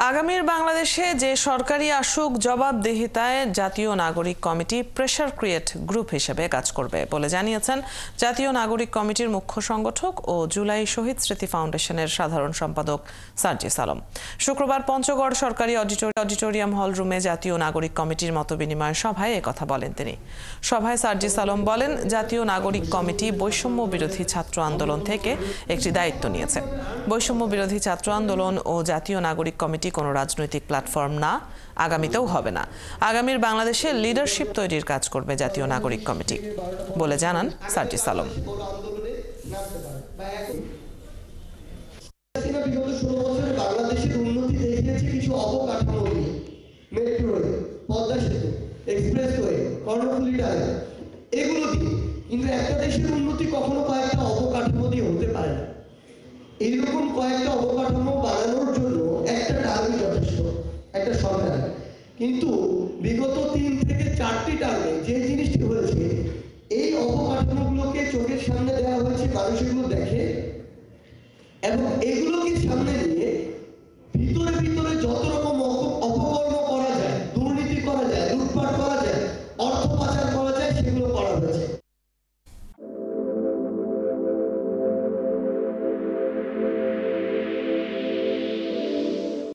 আগামীর বাংলাদেশে যে সরকারি আসুক জবাবদিহিতায় জাতীয় নাগরিক কমিটি প্রেসার ক্রিয়েট গ্রুপ হিসেবে কাজ করবে বলে জানিয়েছেন জাতীয় নাগরিক কমিটির মুখ্য সংগঠক ও জুলাই শহীদ স্মৃতি ফাউন্ডেশনের সাধারণ সম্পাদক সার্জিস আলম। শুক্রবার পঞ্চগড় সরকারি অডিটোরিয়াম হল রুমে জাতীয় নাগরিক কমিটির মতবিনিময় সভায় একথা বলেন তিনি। সভায় সার্জিস আলম বলেন, জাতীয় নাগরিক কমিটি বৈষম্য বিরোধী ছাত্র আন্দোলন থেকে একটি দায়িত্ব নিয়েছে। বৈষম্য বিরোধী ছাত্র আন্দোলন ও জাতীয় নাগরিক কমিটি কোনো রাজনৈতিক প্ল্যাটফর্ম না, আগামীতেও হবে না। আগামীর বাংলাদেশে লিডারশিপ তৈরির কাজ করবে জাতীয় নাগরিক কমিটি বলে জানান সার্জিস আলম। বাংলাদেশের উন্নতি দেখিয়েছে কিছু অবকাঠামো দিয়ে, মেট্রো, পদ্মা সেতু, এক্সপ্রেসওয়ে, কর্ণফুলী টানেল, এগুলো দিয়ে। কিন্তু একটা দেশের উন্নতি কখনো কয়েকটা অবকাঠামো দিয়ে হতে পারে না। এইরকম কয়েকটা অবকাঠামো বানানোর জন্য একটা টার্মই যথেষ্ট, একটা সরকার। কিন্তু বিগত 3 থেকে 4টি টার্মে যে জিনিসটি হয়েছে, এই অবকাঠামোগুলোকে চোখের সামনে দেওয়া হয়েছে, মানুষ এগুলো দেখে এবং এগুলোকে সামনে নিয়ে